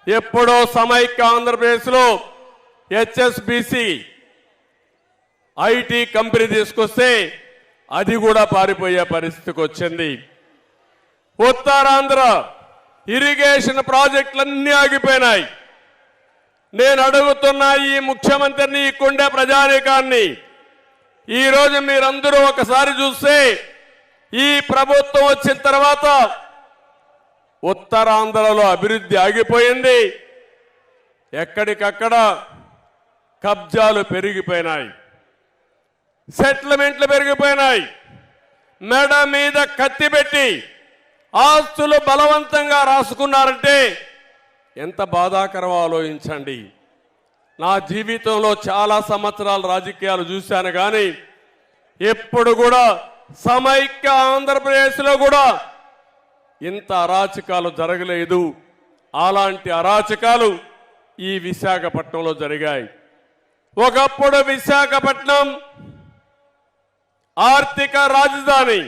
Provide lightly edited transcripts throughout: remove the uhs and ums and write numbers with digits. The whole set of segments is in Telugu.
ఎప్పుడో సమైక్య ఆంధ్రప్రదేశ్లో హెచ్ఎస్బిసి ఐటీ కంపెనీ తీసుకొస్తే అది కూడా పారిపోయే పరిస్థితికి వచ్చింది. ఉత్తరాంధ్ర ఇరిగేషన్ ప్రాజెక్టులన్నీ ఆగిపోయినాయి. నేను అడుగుతున్నా ఈ ముఖ్యమంత్రిని, ఈ కుండే ప్రజానీకాన్ని, ఈరోజు మీరందరూ ఒకసారి చూస్తే ఈ ప్రభుత్వం వచ్చిన తర్వాత ఉత్తరాంధ్రలో అభివృద్ధి ఆగిపోయింది. ఎక్కడికక్కడ కబ్జాలు పెరిగిపోయినాయి, సెటిల్మెంట్లు పెరిగిపోయినాయి. మెడ మీద కత్తి పెట్టి ఆస్తులు బలవంతంగా రాసుకున్నారంటే ఎంత బాధాకరమో ఆలోచించండి. నా జీవితంలో చాలా సంవత్సరాలు రాజకీయాలు చూశాను, కానీ ఎప్పుడు కూడా సమైక్య ఆంధ్రప్రదేశ్లో కూడా ఇంత అరాచకాలు జరగలేదు. అలాంటి అరాచకాలు ఈ విశాఖపట్నంలో జరిగాయి. ఒకప్పుడు విశాఖపట్నం ఆర్థిక రాజధాని,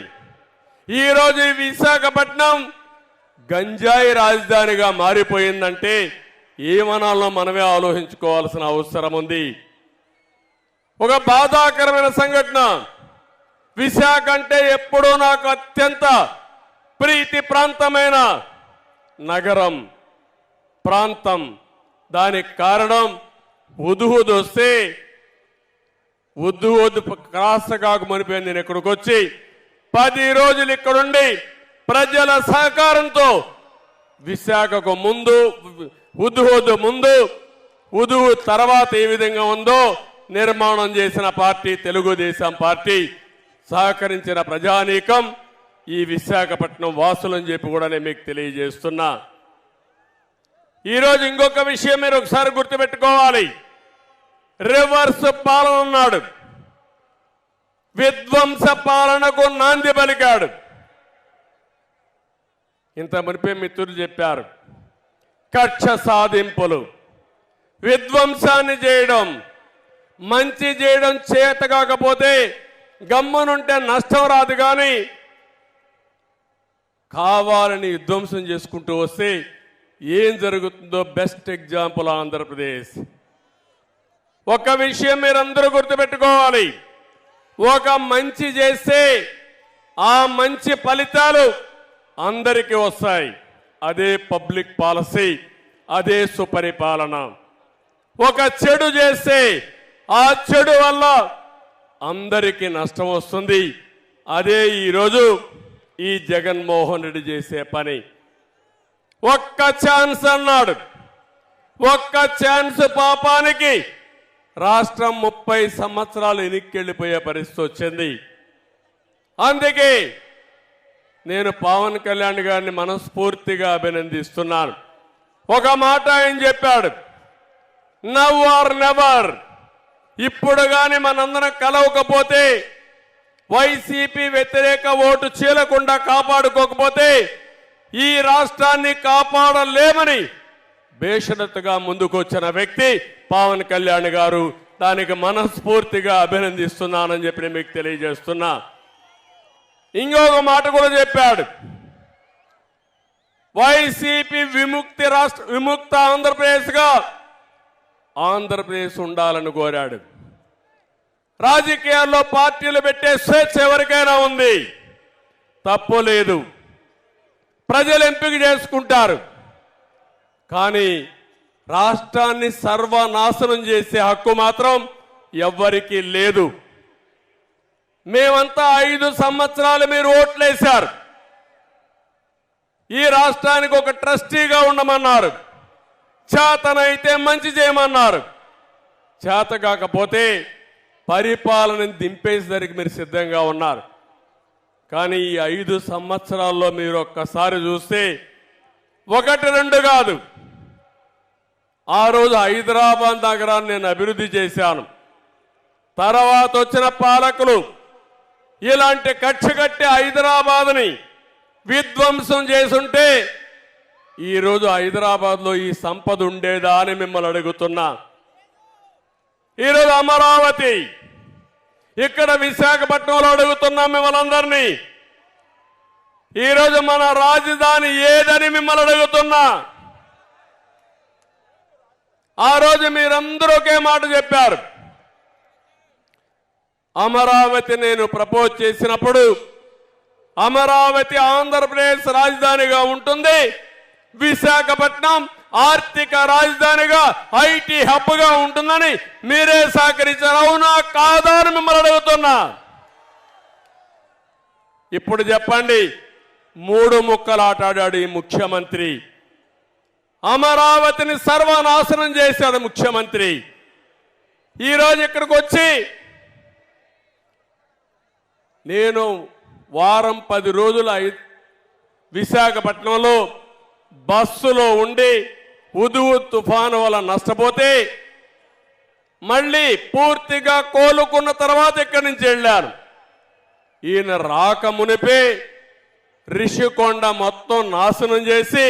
ఈరోజు ఈ విశాఖపట్నం గంజాయి రాజధానిగా మారిపోయిందంటే ఏమనాలో మనమే ఆలోచించుకోవాల్సిన అవసరం ఉంది. ఒక బాధాకరమైన సంఘటన. విశాఖ అంటే ఎప్పుడూ నాకు అత్యంత ప్రీతి ప్రాంతమైన నగరం, ప్రాంతం. దానికి కారణం ఉదుహుదు వస్తే ఉద్దు క్రాసగాకు మనిపోయింది. నేను ఇక్కడికి వచ్చి 10 రోజులు ఇక్కడుండి ప్రజల సహకారంతో విశాఖకు ముందు, ఉద్దు ముందు, ఉదు తర్వాత ఏ విధంగా ఉందో నిర్మాణం చేసిన పార్టీ తెలుగుదేశం పార్టీ. సహకరించిన ప్రజానీకం ఈ విశాఖపట్నం వాసులని చెప్పి కూడా నేను మీకు తెలియజేస్తున్నా. ఈరోజు ఇంకొక విషయం మీరు ఒకసారి గుర్తుపెట్టుకోవాలి. రివర్స్ పాలన ఉన్నాడు, విధ్వంస పాలనకు నాంది పలికాడు. ఇంత మునిపే మిత్రులు చెప్పారు, కక్ష సాధింపులు, విధ్వంసాన్ని చేయడం, మంచి చేయడం చేత కాకపోతే గమ్మునుంటే నష్టం రాదు, కానీ కావాలని విధ్వంసం చేసుకుంటూ వస్తే ఏం జరుగుతుందో బెస్ట్ ఎగ్జాంపుల్ ఆంధ్రప్రదేశ్. ఒక విషయం మీరందరూ గుర్తుపెట్టుకోవాలి, ఒక మంచి చేస్తే ఆ మంచి ఫలితాలు అందరికీ వస్తాయి. అదే పబ్లిక్ పాలసీ, అదే సుపరిపాలన. ఒక చెడు చేస్తే ఆ చెడు వల్ల అందరికీ నష్టం వస్తుంది. అదే ఈరోజు ఈ జగన్మోహన్ రెడ్డి చేసే పని. ఒక్క ఛాన్స్ అన్నాడు, ఒక్క ఛాన్స్ పాపానికి రాష్ట్రం 30 సంవత్సరాలు వెనక్కెళ్ళిపోయే పరిస్థితి వచ్చింది. అందుకే నేను పవన్ కళ్యాణ్ గారిని మనస్ఫూర్తిగా అభినందిస్తున్నాను. ఒక మాట ఆయన చెప్పాడు, నవ్ ఆర్ నెవర్. ఇప్పుడు కానీ మనందరం కలవకపోతే, వైసీపీ వ్యతిరేక ఓటు చీలకుండా కాపాడుకోకపోతే ఈ రాష్ట్రాన్ని కాపాడలేమని బేషరతుగా ముందుకొచ్చిన వ్యక్తి పవన్ కళ్యాణ్ గారు. దానికి మనస్ఫూర్తిగా అభినందిస్తున్నానని చెప్పి మీకు తెలియజేస్తున్నా. ఇంకొక మాట కూడా చెప్పాడు, వైసీపీ విముక్త ఆంధ్రప్రదేశ్గా ఆంధ్రప్రదేశ్ ఉండాలని కోరాడు. రాజకీయాల్లో పార్టీలు పెట్టే స్వేచ్ఛ ఎవరికైనా ఉంది, తప్పు లేదు, ప్రజలు ఎంపిక చేసుకుంటారు. కానీ రాష్ట్రాన్ని సర్వనాశనం చేసే హక్కు మాత్రం ఎవ్వరికీ లేదు. మేమంతా 5 సంవత్సరాలు మీరు ఓట్లేశారు. ఈ రాష్ట్రానికి ఒక ట్రస్టీగా ఉండమన్నారు, చేతనైతే మంచి చేయమన్నారు. చేత కాకపోతే పరిపాలనని దింపేసేసరికి మీరు సిద్ధంగా ఉన్నారు. కానీ ఈ 5 సంవత్సరాల్లో మీరు ఒక్కసారి చూస్తే 1-2 కాదు, ఆ రోజు హైదరాబాద్ నగరాన్ని నేను అభివృద్ధి చేశాను. తర్వాత వచ్చిన పాలకులు ఇలాంటి కక్ష కట్టి హైదరాబాద్ని విధ్వంసం చేసుంటే ఈరోజు హైదరాబాద్లో ఈ సంపద ఉండేదా అని మిమ్మల్ని అడుగుతున్నా. ఈరోజు అమరావతి, ఇక్కడ విశాఖపట్నంలో అడుగుతున్నాం మిమ్మల్ని అందరినీ. ఈరోజు మన రాజధాని ఏదని మిమ్మల్ని అడుగుతున్నా. ఆ రోజు మీరందరూ ఒకే మాట చెప్పారు. అమరావతి నేను ప్రపోజ్ చేసినప్పుడు అమరావతి ఆంధ్రప్రదేశ్ రాజధానిగా ఉంటుంది, విశాఖపట్నం ఆర్థిక రాజధానిగా ఐటీ హబ్గా ఉంటుందని మీరే సహకరించారు. అవునా కాదా అని మిమ్మల్ని అడుగుతున్నా. ఇప్పుడు చెప్పండి, 3 ముక్కలు ఆటాడాడు ఈ ముఖ్యమంత్రి. అమరావతిని సర్వనాశనం చేశాడు ముఖ్యమంత్రి. ఈరోజు ఇక్కడికి వచ్చి నేను వారం 10 రోజులు విశాఖపట్నంలో బస్సులో ఉండి హుదూద్ తుఫాను వల్ల నష్టపోతే మళ్ళీ పూర్తిగా కోలుకున్న తర్వాత ఇక్కడి నుంచి వెళ్ళారు. ఈయన రాకమునిపే రిషికొండ మొత్తం నాశనం చేసి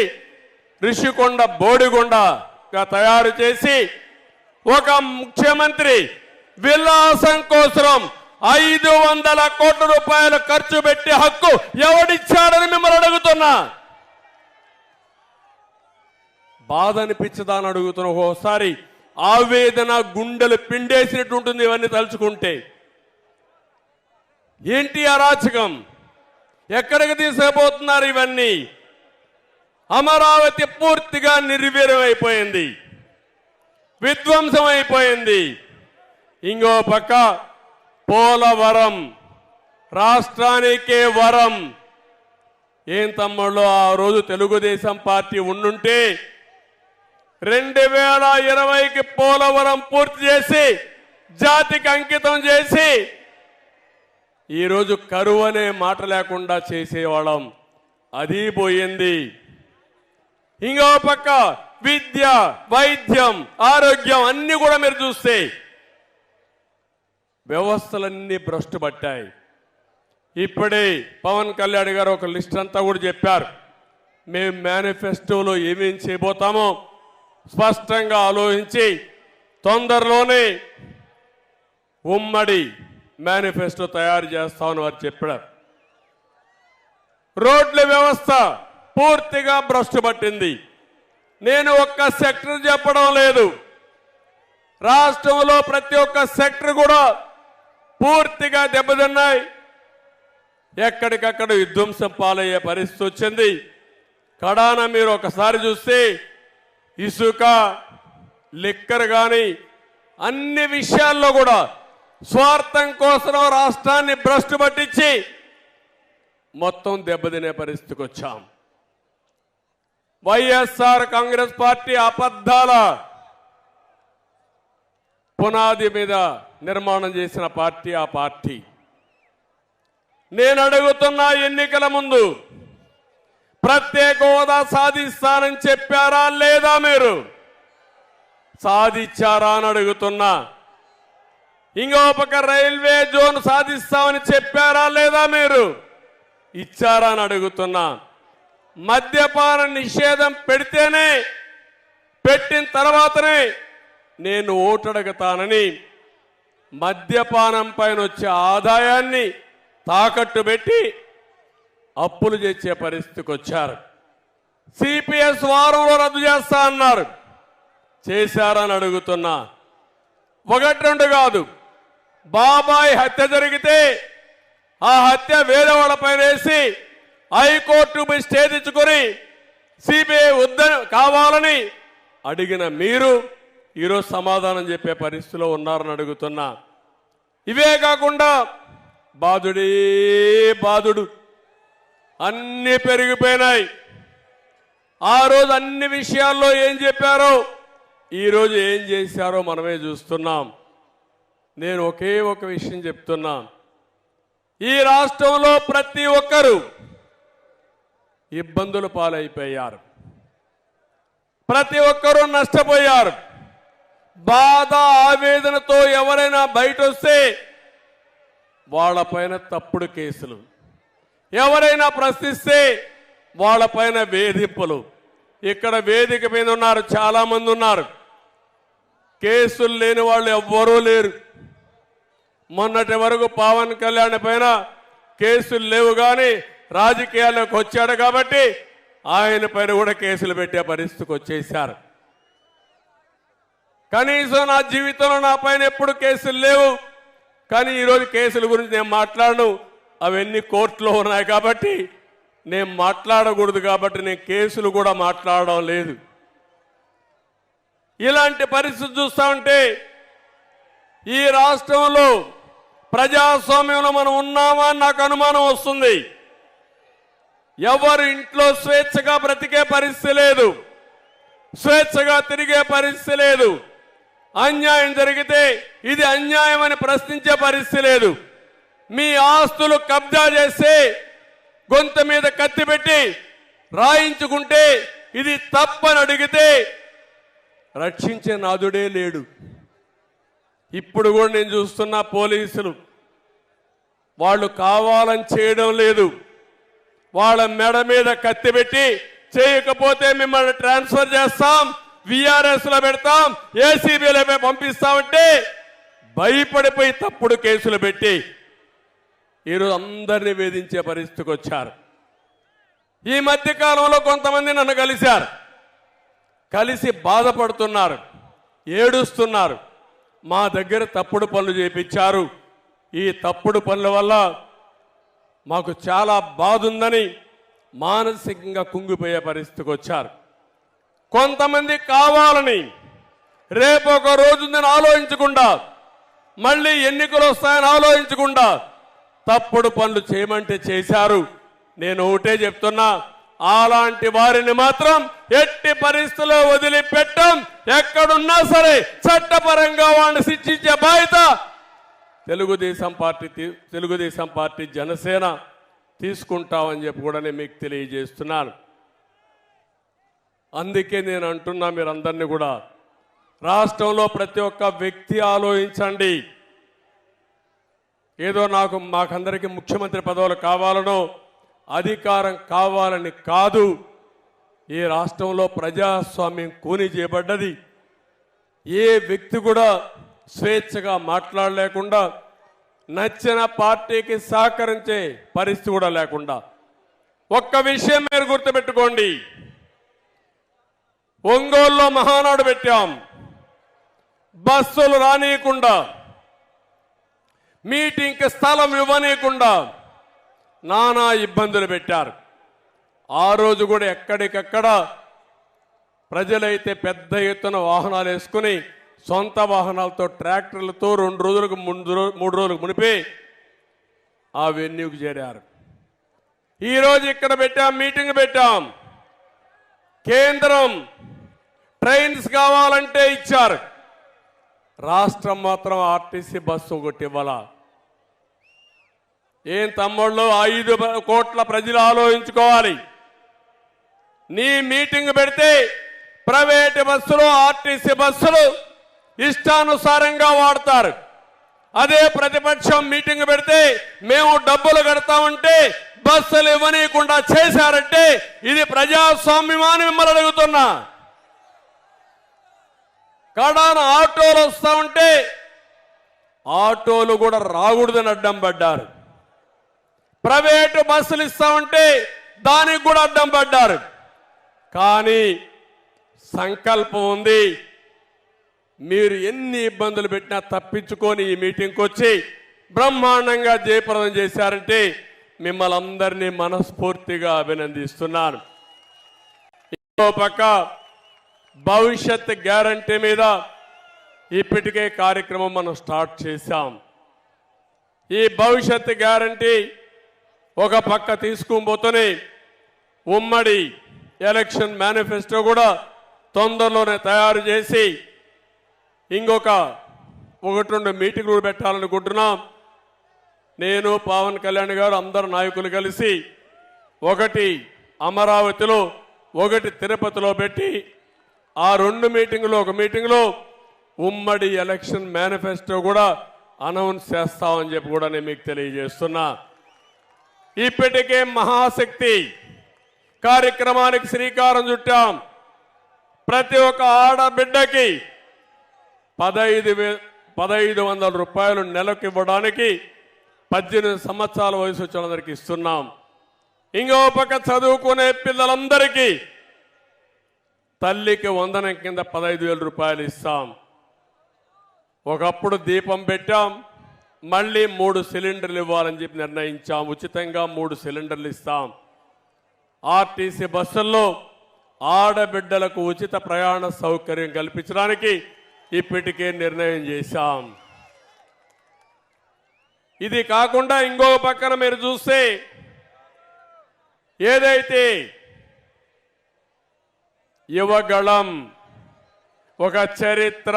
రిషికొండ బోడిగొండగా తయారు చేసి ఒక ముఖ్యమంత్రి విలాసం కోసం 500 కోట్ల రూపాయలు ఖర్చు పెట్టే హక్కు ఎవడిచ్చాడని మిమ్మల్ని అడుగుతున్నా. బాధ అనిపించదా అని అడుగుతున్నా. ఒకసారి ఆవేదన గుండెలు పిండేసినట్టు ఉంటుంది ఇవన్నీ తలుచుకుంటే. ఏంటి అరాచకం? ఎక్కడికి తీసుకుపోతున్నారు ఇవన్నీ? అమరావతి పూర్తిగా నిర్వీర్యమైపోయింది, విధ్వంసం అయిపోయింది. ఇంకో పక్క పోలవరం రాష్ట్రానికే వరం. ఏం తమ్ముళ్ళు, ఆ రోజు తెలుగుదేశం పార్టీ ఉండుంటే 2020కి పోలవరం పూర్తి చేసి జాతికి అంకితం చేసి ఈరోజు కరువు అనే మాట లేకుండా చేసేవాళ్ళం. అది పోయింది. ఇంకో పక్క విద్య, వైద్యం, ఆరోగ్యం అన్ని కూడా మీరు చూస్తే వ్యవస్థలన్నీ భ్రష్టు పట్టాయి. ఇప్పుడే పవన్ కళ్యాణ్ గారు ఒక లిస్ట్ అంతా కూడా చెప్పారు. మేము మేనిఫెస్టోలో ఏమేం చేయబోతామో స్పష్టంగా ఆలోచించి తొందరలోనే ఉమ్మడి మేనిఫెస్టో తయారు చేస్తామని వారు చెప్పారు. రోడ్ల వ్యవస్థ పూర్తిగా భ్రష్టు పట్టింది. నేను ఒక్క సెక్టర్ చెప్పడం లేదు, రాష్ట్రంలో ప్రతి ఒక్క సెక్టర్ కూడా పూర్తిగా దెబ్బతిన్నాయి. ఎక్కడికక్కడ విధ్వంసం పాలయ్యే పరిస్థితి వచ్చింది. కడాన మీరు ఒకసారి చూస్తే ఇసుక, లిక్కర్ కానీ అన్ని విషయాల్లో కూడా స్వార్థం కోసం రాష్ట్రాన్ని భ్రష్టు పట్టించి మొత్తం దెబ్బతినే పరిస్థితికి వచ్చాం. వైఎస్ఆర్ కాంగ్రెస్ పార్టీ అబద్ధాల పునాది మీద నిర్మాణం చేసిన పార్టీ ఆ పార్టీ. నేను అడుగుతున్నా, ఎన్నికల ముందు ప్రత్యేక హోదా సాధిస్తానని చెప్పారా లేదా? మీరు సాధించారా అని అడుగుతున్నా. ఇంకో పక్క రైల్వే జోన్ సాధిస్తామని చెప్పారా లేదా? మీరు ఇచ్చారా అని అడుగుతున్నా. మద్యపాన నిషేధం పెడితేనే, పెట్టిన తర్వాతనే నేను ఓటు అడుగుతానని మద్యపానం పైన వచ్చే ఆదాయాన్ని తాకట్టు పెట్టి అప్పులు చేసే పరిస్థితికి వచ్చారు. సిపిఎస్ వారంలో రద్దు చేస్తా అన్నారు, చేశారని అడుగుతున్నా. 1-2 కాదు, బాబాయ్ హత్య జరిగితే ఆ హత్య వేరే వాళ్ళపైన వేసి హైకోర్టు స్టే తెచ్చుకొని సిబిఐ కావాలని అడిగిన మీరు ఈరోజు సమాధానం చెప్పే పరిస్థితిలో ఉన్నారని అడుగుతున్నా. ఇవే కాకుండా బాధుడే బాధుడు, అన్ని పెరిగిపోయినాయి. ఆ రోజు అన్ని విషయాల్లో ఏం చెప్పారో ఈరోజు ఏం చేశారో మనమే చూస్తున్నాం. నేను ఒకే ఒక విషయం చెప్తున్నా, ఈ రాష్ట్రంలో ప్రతి ఒక్కరూ ఇబ్బందుల పాలైపోయారు, ప్రతి ఒక్కరూ నష్టపోయారు. బాధ ఆవేదనతో ఎవరైనా బయట వస్తే వాళ్ళపైన తప్పుడు కేసులు, ఎవరైనా ప్రశ్నిస్తే వాళ్ళపైన వేధింపులు. ఇక్కడ వేదిక మీద ఉన్నారు, చాలా మంది ఉన్నారు, కేసులు లేని వాళ్ళు ఎవ్వరూ లేరు. మొన్నటి వరకు పవన్ కళ్యాణ్ పైన కేసులు లేవు, కానీ రాజకీయాల్లోకి వచ్చాడు కాబట్టి ఆయన పైన కూడా కేసులు పెట్టే పరిస్థితికి వచ్చేశారు. కనీసం నా జీవితంలో నా పైన ఎప్పుడు కేసులు లేవు. కానీ ఈరోజు కేసుల గురించి నేను మాట్లాడను. అవన్నీ కోర్టులో ఉన్నాయి కాబట్టి నేను మాట్లాడకూడదు. కాబట్టి నేను కేసులు కూడా మాట్లాడడం లేదు. ఇలాంటి పరిస్థితి చూస్తా ఉంటే ఈ రాష్ట్రంలో ప్రజాస్వామ్యంలో మనం ఉన్నామా అని నాకు అనుమానం వస్తుంది. ఎవరు ఇంట్లో స్వేచ్ఛగా బ్రతికే పరిస్థితి లేదు, స్వేచ్ఛగా తిరిగే పరిస్థితి లేదు. అన్యాయం జరిగితే ఇది అన్యాయం అని ప్రశ్నించే పరిస్థితి లేదు. మీ ఆస్తులు కబ్జా చేస్తే గొంతు మీద కత్తి పెట్టి రాయించుకుంటే ఇది తప్పని అడిగితే రక్షించే నాదుడే లేడు. ఇప్పుడు కూడా నేను చూస్తున్న పోలీసులు వాళ్ళు కావాలని చేయడం లేదు. వాళ్ళ మెడ మీద కత్తి పెట్టి చేయకపోతే మిమ్మల్ని ట్రాన్స్ఫర్ చేస్తాం, విఆర్ఎస్ లో పెడతాం, ఏసీబీలో పంపిస్తామంటే భయపడిపోయి తప్పుడు కేసులు పెట్టి ఈరోజు అందరినీ వేధించే పరిస్థితికి వచ్చారు. ఈ మధ్య కాలంలో కొంతమంది నన్ను కలిశారు, కలిసి బాధపడుతున్నారు, ఏడుస్తున్నారు. మా దగ్గర తప్పుడు పనులు చేపించారు, ఈ తప్పుడు పనుల వల్ల మాకు చాలా బాధ ఉందని మానసికంగా కుంగిపోయే పరిస్థితికి వచ్చారు. కొంతమంది కావాలని రేపు ఒక రోజుందని ఆలోచించకుండా, మళ్ళీ ఎన్నికలు వస్తాయని ఆలోచించకుండా తప్పుడు పనులు చేయమంటే చేశారు. నేను ఒకటే చెప్తున్నా, అలాంటి వారిని మాత్రం ఎట్టి పరిస్థితుల్లో వదిలిపెట్టం. ఎక్కడున్నా సరే చట్టపరంగా వాడిని శిక్షించే బాధ్యత తెలుగుదేశం పార్టీ జనసేన తీసుకుంటామని చెప్పి కూడా నేను మీకు తెలియజేస్తున్నాను. అందుకే నేను అంటున్నా, మీరందరినీ కూడా రాష్ట్రంలో ప్రతి ఒక్క వ్యక్తి ఆలోచించండి. ఏదో మాకందరికీ ముఖ్యమంత్రి పదవులు కావాలనో అధికారం కావాలని కాదు. ఈ రాష్ట్రంలో ప్రజాస్వామ్యం కూని చేయబడ్డది. ఏ వ్యక్తి కూడా స్వేచ్ఛగా మాట్లాడలేకుండా, నచ్చిన పార్టీకి సహకరించే పరిస్థితి కూడా లేకుండా. ఒక్క విషయం మీరు గుర్తుపెట్టుకోండి, ఒంగోలులో మహానాడు పెట్టాం, బస్సులు రానియకుండా, మీటింగ్కి స్థలం ఇవ్వనీయకుండా నానా ఇబ్బందులు పెట్టారు. ఆ రోజు కూడా ఎక్కడికక్కడ ప్రజలైతే పెద్ద ఎత్తున వాహనాలు వేసుకుని సొంత వాహనాలతో ట్రాక్టర్లతో 2 రోజులకు 3 రోజులకు మునిపే ఆ వెన్యూకి చేరారు. ఈరోజు ఇక్కడ పెట్టాం, మీటింగ్ పెట్టాం. కేంద్రం ట్రైన్స్ కావాలంటే ఇచ్చారు, రాష్ట్రం మాత్రం ఆర్టీసీ బస్సు ఒకటి ఇవ్వాల. ఏం తమ్ముళ్ళు, 5 కోట్ల ప్రజలు ఆలోచించుకోవాలి. నీ మీటింగ్ పెడితే ప్రైవేట్ బస్సులు, ఆర్టీసీ బస్సులు ఇష్టానుసారంగా వాడతారు. అదే ప్రతిపక్షం మీటింగ్ పెడితే మేము డబ్బులు కడతామంటే బస్సులు ఇవ్వనీయకుండా చేశారంటే ఇది ప్రజాస్వామ్యమాని మిమ్మల్ని అడుగుతున్నా. కడాన ఆటోలు వస్తా ఉంటే ఆటోలు కూడా రాకూడదని అడ్డం పడ్డారు. ప్రైవేటు బస్సులు ఇస్తామంటే దానికి కూడా అడ్డం పడ్డారు. కానీ సంకల్పం ఉంది. మీరు ఎన్ని ఇబ్బందులు పెట్టినా తప్పించుకొని ఈ మీటింగ్కి వచ్చి బ్రహ్మాండంగా జయప్రదం చేశారంటే మిమ్మల్ని అందరినీ మనస్ఫూర్తిగా అభినందిస్తున్నాను. ఇంకో పక్క భవిష్యత్ గ్యారంటీ మీద ఇప్పటికే కార్యక్రమం మనం స్టార్ట్ చేశాం. ఈ భవిష్యత్ గ్యారంటీ ఒక పక్క తీసుకుపోతూనే ఉమ్మడి ఎలక్షన్ మేనిఫెస్టో కూడా తొందరలోనే తయారు చేసి ఇంకొక 1-2 మీటింగులు పెట్టాలనుకుంటున్నాం. నేను, పవన్ కళ్యాణ్ గారు, అందరు నాయకులు కలిసి ఒకటి అమరావతిలో, ఒకటి తిరుపతిలో పెట్టి ఆ 2 మీటింగులు, ఒక మీటింగులో ఉమ్మడి ఎలక్షన్ మేనిఫెస్టో కూడా అనౌన్స్ చేస్తామని చెప్పి కూడా నేను మీకు తెలియజేస్తున్నా. ఇప్పటికే మహాశక్తి కార్యక్రమానికి శ్రీకారం చుట్టాం. ప్రతి ఒక్క ఆడబిడ్డకి 1500 రూపాయలు నెలకు ఇవ్వడానికి 18 సంవత్సరాల వయసు వచ్చిన వాళ్ళందరికీ ఇస్తున్నాం. ఇంకో పక్క చదువుకునే పిల్లలందరికీ తల్లికి వందనం కింద 15,000 రూపాయలు ఇస్తాం. ఒకప్పుడు దీపం పెట్టాం, మళ్ళీ 3 సిలిండర్లు ఇవ్వాలని చెప్పి నిర్ణయించాం. ఉచితంగా 3 సిలిండర్లు ఇస్తాం. ఆర్టీసీ బస్సుల్లో ఆడబిడ్డలకు ఉచిత ప్రయాణ సౌకర్యం కల్పించడానికి ఇప్పటికే నిర్ణయం చేశాం. ఇది కాకుండా ఇంకో పక్కన మీరు చూస్తే ఏదైతే యువగళం ఒక చరిత్ర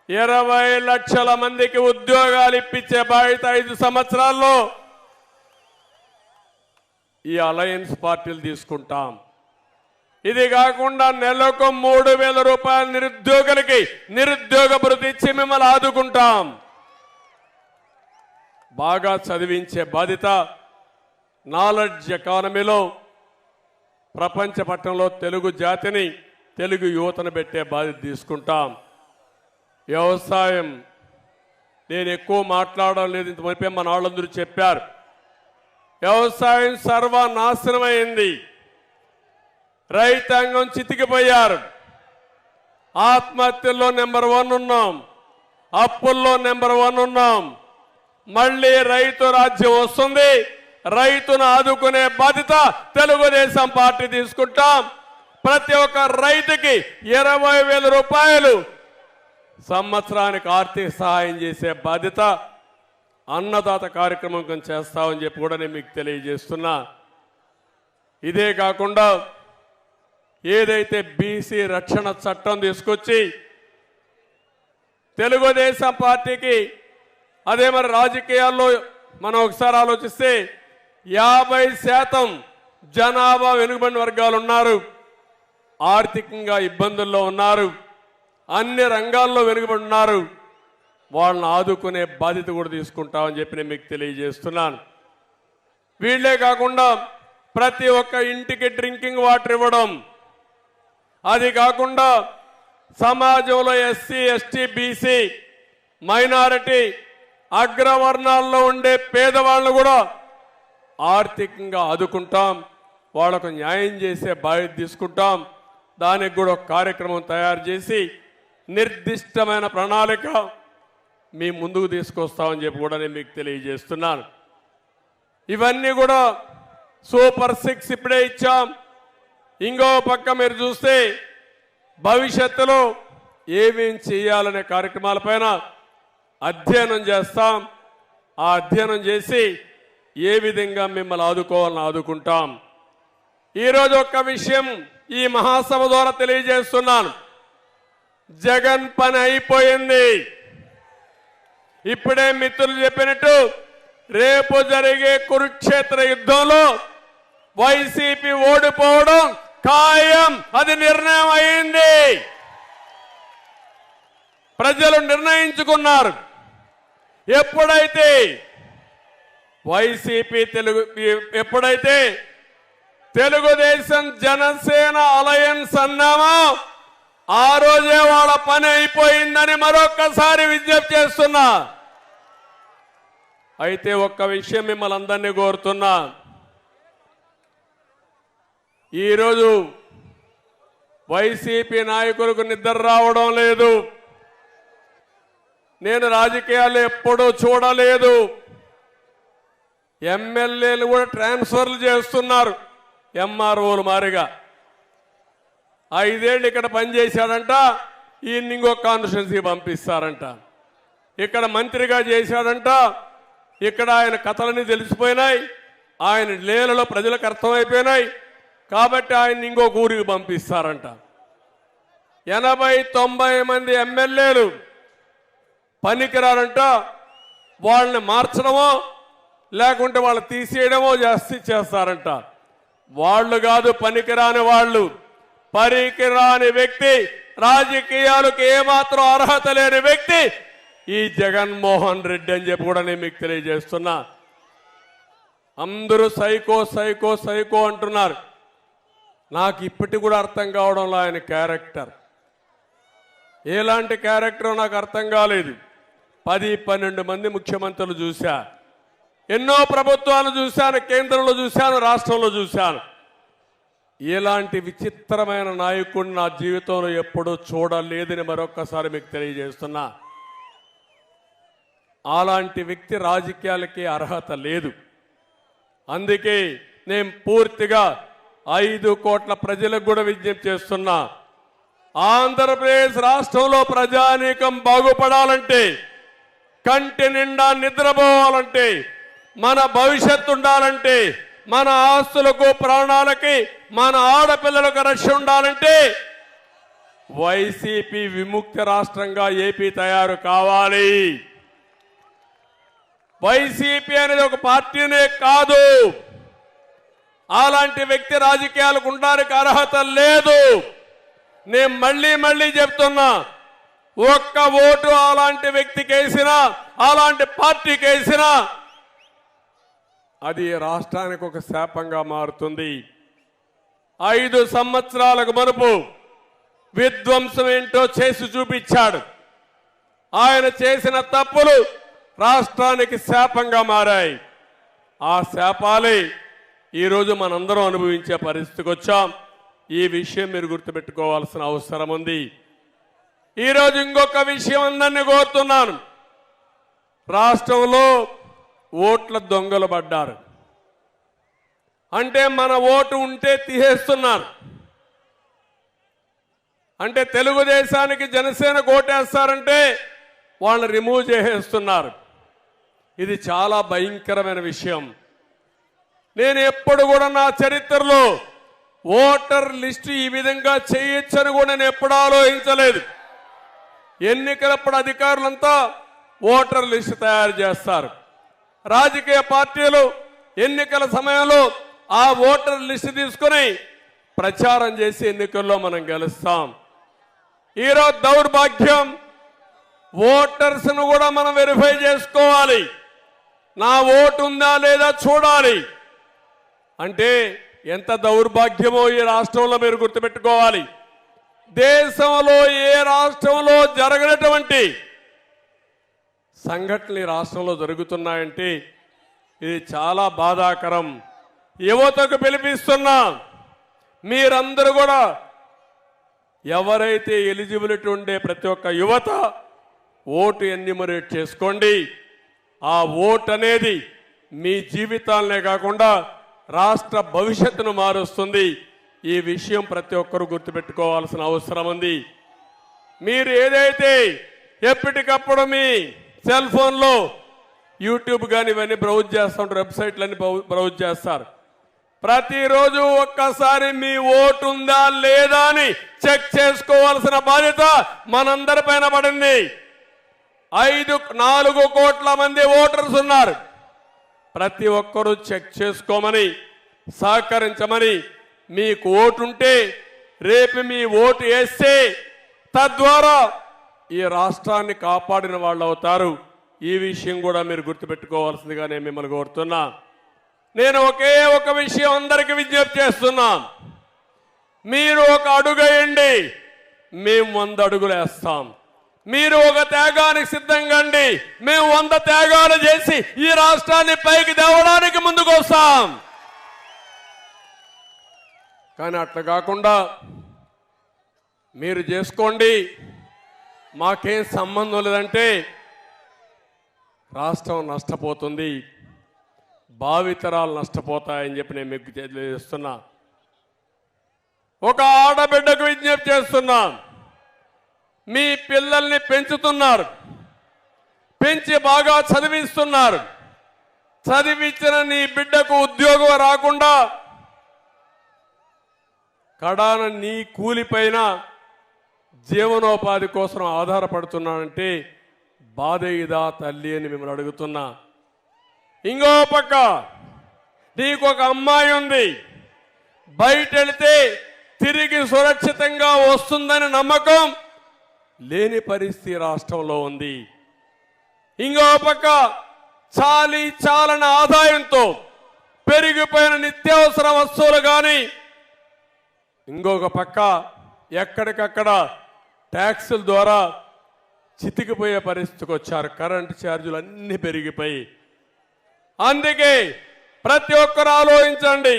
20 లక్షల మందికి ఉద్యోగాలు ఇప్పించే బాధ్యత 5 సంవత్సరాల్లో ఈ అలయన్స్ పార్టీలు తీసుకుంటాం. ఇది కాకుండా నెలకు 3,000 రూపాయలు నిరుద్యోగులకి నిరుద్యోగ భృతి ఇచ్చి మిమ్మల్ని ఆదుకుంటాం. బాగా చదివించే బాధ్యత నాలెడ్జ్ ఎకానమీలో ప్రపంచ పట్టణంలో తెలుగు జాతిని తెలుగు యువతను పెట్టే బాధ్యత తీసుకుంటాం. వ్యవసాయం నేను ఎక్కువ మాట్లాడడం లేదు, ఇంత మునిపే మన వాళ్ళందరూ చెప్పారు. వ్యవసాయం సర్వనాశనమైంది. రైతాంగం చితికిపోయారు. ఆత్మహత్యల్లో నెంబర్ 1 ఉన్నాం, అప్పుల్లో నెంబర్ 1 ఉన్నాం. మళ్ళీ రైతు రాజ్యం వస్తుంది. రైతును ఆదుకునే బాధ్యత తెలుగుదేశం పార్టీ తీసుకుంటాం. ప్రతి ఒక్క రైతుకి 20,000 రూపాయలు సంవత్సరానికి ఆర్థిక సహాయం చేసే బాధ్యత అన్నదాత కార్యక్రమం కింద చేస్తామని చెప్పి కూడా నేను మీకు తెలియజేస్తున్నా. ఇదే కాకుండా ఏదైతే బీసీ రక్షణ చట్టం తీసుకొచ్చి తెలుగుదేశం పార్టీకి అదే మరి రాజకీయాల్లో మనం ఒకసారి ఆలోచిస్తే 50% జనాభా వెనుకబడిన వర్గాలు ఉన్నారు, ఆర్థికంగా ఇబ్బందుల్లో ఉన్నారు, అన్ని రంగాల్లో వెనుకబడి ఉన్నారు. వాళ్ళని ఆదుకునే బాధ్యత కూడా తీసుకుంటామని చెప్పి నేను మీకు తెలియజేస్తున్నాను. వీళ్లే కాకుండా ప్రతి ఒక్క ఇంటికి డ్రింకింగ్ వాటర్ ఇవ్వడం, అది కాకుండా సమాజంలో ఎస్సీ ఎస్టీ బీసీ మైనారిటీ అగ్రవర్ణాల్లో ఉండే పేదవాళ్ళను కూడా ఆర్థికంగా ఆదుకుంటాం. వాళ్లకు న్యాయం చేసే బాధ్యత తీసుకుంటాం. దానికి కూడా ఒక కార్యక్రమం తయారు చేసి నిర్దిష్టమైన ప్రణాళిక మీ ముందుకు తీసుకొస్తామని చెప్పి కూడా నేను మీకు తెలియజేస్తున్నాను. ఇవన్నీ కూడా సూపర్ 6 ఇప్పుడే ఇచ్చాం. ఇంకో పక్క మీరు చూస్తే భవిష్యత్తులో ఏమేం చేయాలనే కార్యక్రమాలపైన అధ్యయనం చేస్తాం. ఆ అధ్యయనం చేసి ఏ విధంగా మిమ్మల్ని ఆదుకోవాలని ఆదుకుంటాం. ఈరోజు ఒక్క విషయం ఈ మహాసభ ద్వారా తెలియజేస్తున్నాను. జగన్ పని అయిపోయింది. ఇప్పుడే మిత్రులు చెప్పినట్టు రేపు జరిగే కురుక్షేత్ర యుద్ధంలో వైసీపీ ఓడిపోవడం ఖాయం. అది నిర్ణయం అయింది. ప్రజలు నిర్ణయించుకున్నారు. ఎప్పుడైతే వైసీపీ ఎప్పుడైతే తెలుగుదేశం జనసేన అలయన్స్ అన్నామో ఆ రోజే వాళ్ళ పని అయిపోయిందని మరొక్కసారి విజ్ఞప్తి చేస్తున్నా. అయితే ఒక్క విషయం మిమ్మల్ని అందరినీ కోరుతున్నా. ఈరోజు వైసీపీ నాయకులకు నిద్ర రావడం లేదు. నేను రాజకీయాలు ఎప్పుడూ చూడలేదు. ఎమ్మెల్యేలు కూడా ట్రాన్స్ఫర్లు చేస్తున్నారు ఎంఆర్ఓలు మారిగా. 5 ఏళ్ళు ఇక్కడ పనిచేశాడంట, ఈయన ఇంకో కాన్స్టిట్యున్సీ పంపిస్తారంట. ఇక్కడ మంత్రిగా చేశాడంట, ఇక్కడ ఆయన కథలన్నీ తెలిసిపోయినాయి, ఆయన లీలలో ప్రజలకు అర్థమైపోయినాయి. కాబట్టి ఆయన ఇంకొక ఊరికి పంపిస్తారంట. 80-90 మంది ఎమ్మెల్యేలు పనికిరారంట. వాళ్ళని మార్చడమో లేకుంటే వాళ్ళు తీసేయడమో చేస్తారంట. వాళ్ళు కాదు పనికిరాని వాళ్ళు. పనికిరాని వ్యక్తి, రాజకీయాలకు ఏమాత్రం అర్హత లేని వ్యక్తి ఈ జగన్మోహన్ రెడ్డి అని చెప్పి కూడా నేను మీకు తెలియజేస్తున్నా. అందరూ సైకో సైకో సైకో అంటున్నారు. నాకు ఇప్పటికి కూడా అర్థం కావడంలో ఆయన క్యారెక్టర్ ఎలాంటి క్యారెక్టర్ నాకు అర్థం కాలేదు. 10-12 మంది ముఖ్యమంత్రులు చూశా, ఎన్నో ప్రభుత్వాలు చూశాను, కేంద్రంలో చూశాను, రాష్ట్రంలో చూశాను. ఇలాంటి విచిత్రమైన నాయకుడిని నా జీవితంలో ఎప్పుడూ చూడలేదని మరొక్కసారి మీకు తెలియజేస్తున్నా. అలాంటి వ్యక్తి రాజకీయాలకి అర్హత లేదు. అందుకే నేను పూర్తిగా 5 కోట్ల ప్రజలకు కూడా విజ్ఞప్తి చేస్తున్నా. ఆంధ్రప్రదేశ్ రాష్ట్రంలో ప్రజానీకం బాగుపడాలంటే, కంటి నిండా నిద్రపోవాలంటే, మన భవిష్యత్తు ఉండాలంటే, మన ఆస్తులకు ప్రాణాలకి మన ఆడపిల్లలకు రక్షణ ఉండాలంటే వైసీపీ విముక్త రాష్ట్రంగా ఏపీ తయారు కావాలి. వైసీపీ అనేది ఒక పార్టీనే కాదు, అలాంటి వ్యక్తి రాజకీయాలకు ఉండడానికి అర్హత లేదు. నేను మళ్ళీ చెప్తున్నా, ఒక్క ఓటు అలాంటి వ్యక్తికి వేసినా, అలాంటి పార్టీకి వేసినా అది రాష్ట్రానికి ఒక శాపంగా మారుతుంది. 5 సంవత్సరాలకు మునుపు విధ్వంసం ఏంటో చేసి చూపించాడు. ఆయన చేసిన తప్పులు రాష్ట్రానికి శాపంగా మారాయి. ఆ శాపాలే ఈరోజు మనందరం అనుభవించే పరిస్థితికి వచ్చాం. ఈ విషయం మీరు గుర్తుపెట్టుకోవాల్సిన అవసరం ఉంది. ఈరోజు ఇంకొక విషయం అందరినీ కోరుతున్నాను. రాష్ట్రంలో ఓట్ల దొంగలు పడ్డారు. అంటే మన ఓటు ఉంటే తీసేస్తున్నారు. అంటే తెలుగుదేశానికి జనసేన ఓటేస్తారంటే వాళ్ళని రిమూవ్ చేసేస్తున్నారు. ఇది చాలా భయంకరమైన విషయం. నేను ఎప్పుడు కూడా నా చరిత్రలో ఓటర్ లిస్టు ఈ విధంగా చేయొచ్చని కూడా నేను ఎప్పుడు ఆలోచించలేదు. ఎన్నికలప్పుడు అధికారులంతా ఓటర్ లిస్టు తయారు చేస్తారు. రాజకీయ పార్టీలు ఎన్నికల సమయంలో ఆ ఓటర్ లిస్టు తీసుకుని ప్రచారం చేసి ఎన్నికల్లో మనం గెలుస్తాం. ఈరోజు దౌర్భాగ్యం, ఓటర్స్ను కూడా మనం వెరిఫై చేసుకోవాలి. నా ఓటు ఉందా లేదా చూడాలి. అంటే ఎంత దౌర్భాగ్యమో ఈ రాష్ట్రంలో మీరు గుర్తుపెట్టుకోవాలి. దేశంలో ఏ రాష్ట్రంలో జరగనటువంటి సంఘటనలు ఈ రాష్ట్రంలో జరుగుతున్నాయంటే ఇది చాలా బాధాకరం. యువతకు పిలిపిస్తున్నా, మీరందరూ కూడా ఎవరైతే ఎలిజిబిలిటీ ఉండే ప్రతి ఒక్క యువత ఓటు ఎన్యూమరేట్ చేసుకోండి. ఆ ఓటు అనేది మీ జీవితాలనే కాకుండా రాష్ట్ర భవిష్యత్తును మారుస్తుంది. ఈ విషయం ప్రతి ఒక్కరూ గుర్తుపెట్టుకోవాల్సిన అవసరం ఉంది. మీరు ఏదైతే ఎప్పటికప్పుడు మీ సెల్ ఫోన్లో యూట్యూబ్ కానీ ఇవన్నీ బ్రౌజ్ చేస్తూ ఉంటారు, వెబ్సైట్లన్నీ బ్రౌజ్ చేస్తారు. ప్రతిరోజు ఒక్కసారి మీ ఓటు ఉందా లేదా అని చెక్ చేసుకోవాల్సిన బాధ్యత మనందరిపైన పడింది. 4 కోట్ల మంది ఓటర్స్ ఉన్నారు. ప్రతి ఒక్కరూ చెక్ చేసుకోమని, సహకరించమని, మీకు ఓటు ఉంటే రేపు మీ ఓటు వేస్తే తద్వారా ఈ రాష్ట్రాన్ని కాపాడిన వాళ్ళు అవుతారు. ఈ విషయం కూడా మీరు గుర్తుపెట్టుకోవాల్సిందిగా నేను మిమ్మల్ని కోరుతున్నా. నేను ఒకే ఒక విషయం అందరికీ విజ్ఞప్తి చేస్తున్నా. మీరు ఒక అడుగు వేయండి, మేము 100 అడుగులు వేస్తాం. మీరు ఒక త్యాగానికి సిద్ధంగా అండి, మేము 100 త్యాగాలు చేసి ఈ రాష్ట్రాన్ని పైకి తేవడానికి ముందుకు వస్తాం. కానీ అట్లా కాకుండా మీరు చేసుకోండి, మాకేం సంబంధం లేదంటే రాష్ట్రం నష్టపోతుంది, భావితరాలు నష్టపోతాయని చెప్పి నేను మీకు తెలియజేస్తున్నా. ఒక ఆడబిడ్డకు విజ్ఞప్తి చేస్తున్నా. మీ పిల్లల్ని పెంచుతున్నారు, పెంచి బాగా చదివిస్తున్నారు. చదివించిన నీ బిడ్డకు ఉద్యోగం రాకుండా కడాన నీ కూలిపైన జీవనోపాధి కోసం ఆధారపడుతున్నానంటే బాధ ఇదా తల్లి అని మిమ్మల్ని అడుగుతున్నా. ఇంకో పక్క నీకు ఒక అమ్మాయి ఉంది, బయట వెళితే తిరిగి సురక్షితంగా వస్తుందని నమ్మకం లేని పరిస్థితి రాష్ట్రంలో ఉంది. ఇంకో పక్క చాలని ఆదాయంతో పెరిగిపోయిన నిత్యావసర వస్తువులు కానీ, ఇంకొక పక్క ఎక్కడికక్కడ ట్యాక్సుల ద్వారా చితికిపోయే పరిస్థితికి వచ్చారు. కరెంటు ఛార్జీలు అన్నీ పెరిగిపోయి. అందుకే ప్రతి ఒక్కరు ఆలోచించండి,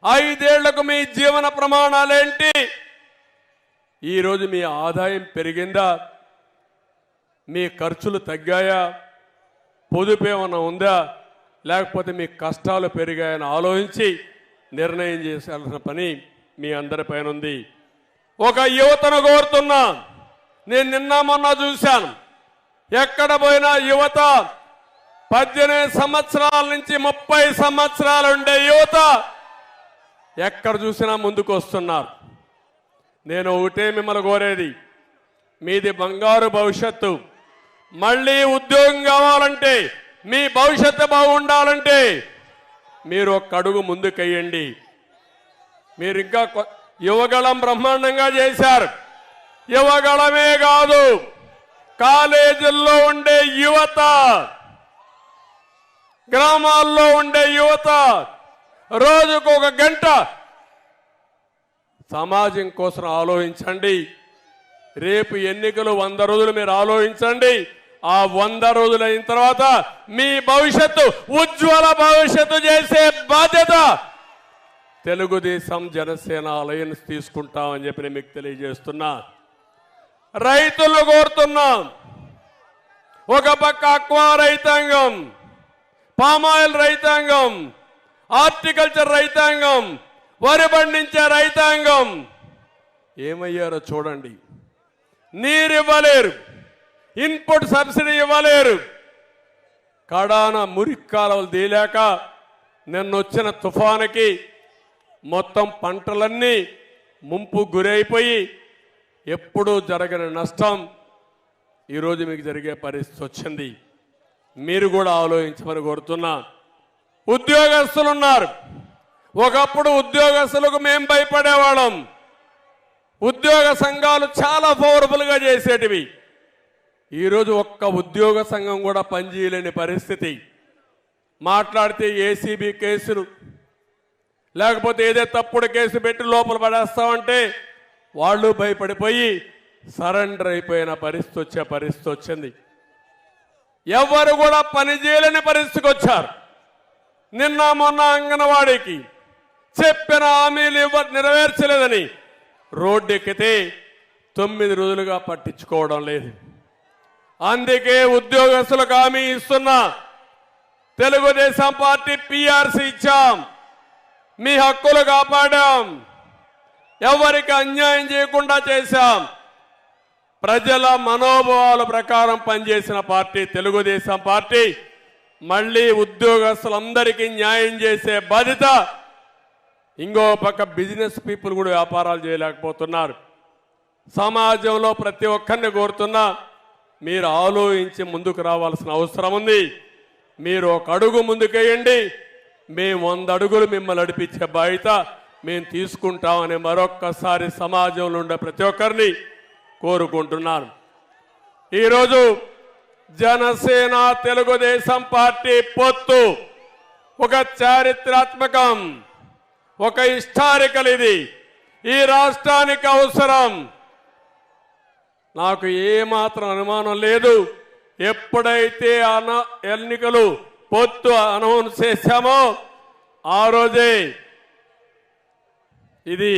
5 ఏళ్లకు మీ జీవన ప్రమాణాలేంటి? ఈరోజు మీ ఆదాయం పెరిగిందా? మీ ఖర్చులు తగ్గాయా? పొదుపు ఏమన్నా ఉందా, లేకపోతే మీ కష్టాలు పెరిగాయని ఆలోచించి నిర్ణయం చేయాల్సిన పని మీ అందరిపైన ఉంది. ఒక యువతను కోరుతున్నా, నేను నిన్న మొన్న చూశాను, ఎక్కడ పోయినా యువత 18 సంవత్సరాల నుంచి 30 సంవత్సరాలు ఉండే యువత ఎక్కడ చూసినా ముందుకు వస్తున్నారు. నేను ఒకటే మిమ్మల్ని కోరేది, మీది బంగారు భవిష్యత్తు. మళ్ళీ ఉద్యోగం కావాలంటే, మీ భవిష్యత్తు బాగుండాలంటే మీరు ఒక్క అడుగు ముందుకెయ్యండి. మీరు ఇంకా యువగళం బ్రహ్మాండంగా చేశారు. యువగళమే కాదు, కాలేజీల్లో ఉండే యువత, గ్రామాల్లో ఉండే యువత రోజుకు 1 గంట సమాజం కోసం ఆలోచించండి. రేపు ఎన్నికలు 100 రోజులు మీరు ఆలోచించండి. ఆ 100 రోజులు అయిన తర్వాత మీ భవిష్యత్తు ఉజ్వల భవిష్యత్తు చేసే బాధ్యత తెలుగుదేశం జనసేన అలయన్స్ తీసుకుంటామని చెప్పి నేను మీకు తెలియజేస్తున్నా. రైతులు కోరుతున్నాం, ఒక పక్క అక్వా రైతాంగం, పామాయిల్ రైతాంగం, హార్టికల్చర్ రైతాంగం, వరి పండించే రైతాంగం ఏమయ్యారో చూడండి. నీరు ఇవ్వలేరు, ఇన్పుట్ సబ్సిడీ ఇవ్వలేరు, కడాన మురికి కాలువలు తీయలేక నిన్నొచ్చిన తుఫానుకి మొత్తం పంటలన్నీ ముంపు గురైపోయి ఎప్పుడూ జరగని నష్టం ఈరోజు మీకు జరిగే పరిస్థితి వచ్చింది. మీరు కూడా ఆలోచించమని కోరుతున్నా. ఉద్యోగస్తులు ఉన్నారు. ఒకప్పుడు ఉద్యోగస్తులకు మేము భయపడేవాళ్ళం. ఉద్యోగ సంఘాలు చాలా పవర్ఫుల్గా చేసేటివి. ఈరోజు ఒక్క ఉద్యోగ సంఘం కూడా పనిచేయలేని పరిస్థితి. మాట్లాడితే ఏసీబీ కేసులు, లేకపోతే ఏదో తప్పుడు కేసు పెట్టి లోపల పడేస్తామంటే వాళ్ళు భయపడిపోయి సరెండర్ అయిపోయిన పరిస్థితి వచ్చింది. ఎవరు కూడా పని చేయలేని పరిస్థితికి వచ్చారు. నిన్న మొన్న అంగన్వాడీకి చెప్పిన హామీలు నెరవేర్చలేదని రోడ్డెక్కితే 9 రోజులుగా పట్టించుకోవడం లేదు. అందుకే ఉద్యోగస్తులకు హామీ ఇస్తున్నా. తెలుగుదేశం పార్టీ పిఆర్సీ ఇచ్చాం, మీ హక్కులు కాపాడాం, ఎవరికి అన్యాయం చేయకుండా చేశాం. ప్రజల మనోభావాల ప్రకారం పనిచేసిన పార్టీ తెలుగుదేశం పార్టీ. మళ్ళీ ఉద్యోగస్తులందరికీ న్యాయం చేసే బాధ్యత. ఇంకో పక్క బిజినెస్ పీపుల్ కూడా వ్యాపారాలు చేయలేకపోతున్నారు. సమాజంలో ప్రతి ఒక్కరిని కోరుతున్నా, మీరు ఆలోచించి ముందుకు రావాల్సిన అవసరం ఉంది. మీరు 1 అడుగు ముందుకేయండి, మేము 100 అడుగులు మిమ్మల్ని నడిపించే బాధ్యత మేము తీసుకుంటామని మరొక్కసారి సమాజంలో ఉండే ప్రతి ఒక్కరిని కోరుకుంటున్నాను. ఈరోజు జనసేన తెలుగుదేశం పార్టీ పొత్తు ఒక చారిత్రాత్మకం, ఒక హిస్టారికల్. ఇది ఈ రాష్ట్రానికి అవసరం. నాకు ఏమాత్రం అనుమానం లేదు. ఎప్పుడైతే ఎన్నికలు పొత్తు అనౌన్స్ చేశామో ఆ రోజే ఇది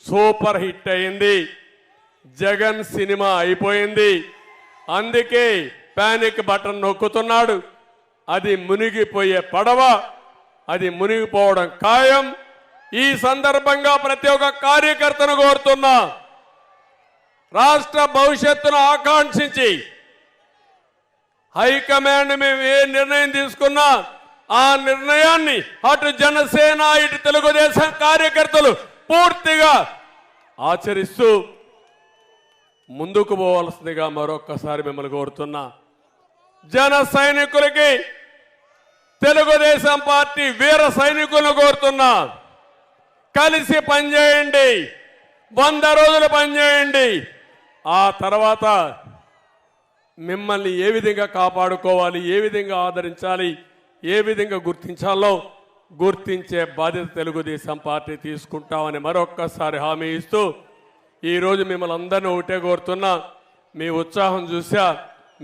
సూపర్ హిట్ అయింది. జగన్ సినిమా అయిపోయింది. అందుకే పానిక్ బటన్ నొక్కుతున్నాడు. అది మునిగిపోయే పడవ, అది మునిగిపోవడం ఖాయం. ఈ సందర్భంగా ప్రతి ఒక్క కార్యకర్తను కోరుతున్నా, రాష్ట్ర భవిష్యత్తును ఆకాంక్షించి హైకమాండ్ మేము ఏ నిర్ణయం తీసుకున్నా ఆ నిర్ణయాన్ని అటు జనసేన ఇటు తెలుగుదేశం కార్యకర్తలు పూర్తిగా ఆచరిస్తూ ముందుకు పోవాల్సిందిగా మరొక్కసారి మిమ్మల్ని కోరుతున్నా. జన సైనికులకి తెలుగుదేశం పార్టీ వీర సైనికులను కోరుతున్నా, కలిసి పనిచేయండి, 100 రోజులు పనిచేయండి. ఆ తర్వాత మిమ్మల్ని ఏ విధంగా కాపాడుకోవాలి, ఏ విధంగా ఆదరించాలి, ఏ విధంగా గుర్తించాలో గుర్తించే బాధ్యత తెలుగుదేశం పార్టీ తీసుకుంటామని మరొక్కసారి హామీ ఇస్తూ ఈరోజు మిమ్మల్ని అందరినీ ఒకటే కోరుతున్నా. మీ ఉత్సాహం చూసా,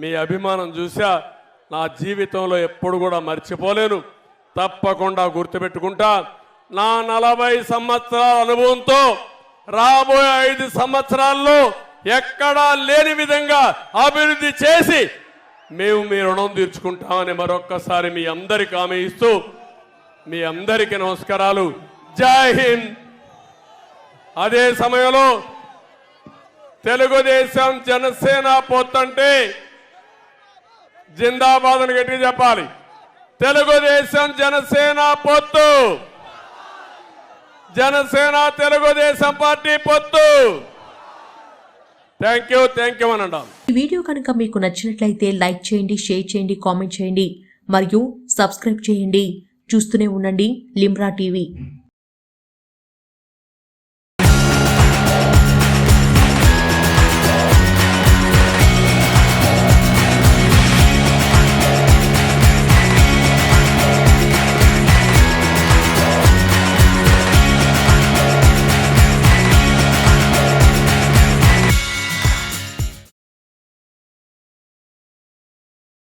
మీ అభిమానం చూసా నా జీవితంలో ఎప్పుడు కూడా మర్చిపోలేను. తప్పకుండా గుర్తుపెట్టుకుంటా. నా 40 సంవత్సరాల అనుభవంతో రాబోయే 5 సంవత్సరాల్లో ఎక్కడా లేని విధంగా అభివృద్ధి చేసి మేము మీ రుణం తీర్చుకుంటామని మరొక్కసారి మీ అందరికి హామీ ఇస్తూ మీ అందరికీ నమస్కారాలు. జై హింద్. అదే సమయంలో తెలుగుదేశం జనసేన పొత్తంటే జిందాబాద్ అని గట్టిగా చెప్పాలి. తెలుగుదేశం జనసేన పొత్తు, జనసేన తెలుగుదేశం పార్టీ పొత్తు. థ్యాంక్ యూ అని అన్నాను. ఈ వీడియో కనుక మీకు నచ్చినట్లయితే లైక్ చేయండి, షేర్ చేయండి, కామెంట్ చేయండి మరియు సబ్స్క్రైబ్ చేయండి. చూస్తూనే ఉండండి లిమ్రా టీవీ.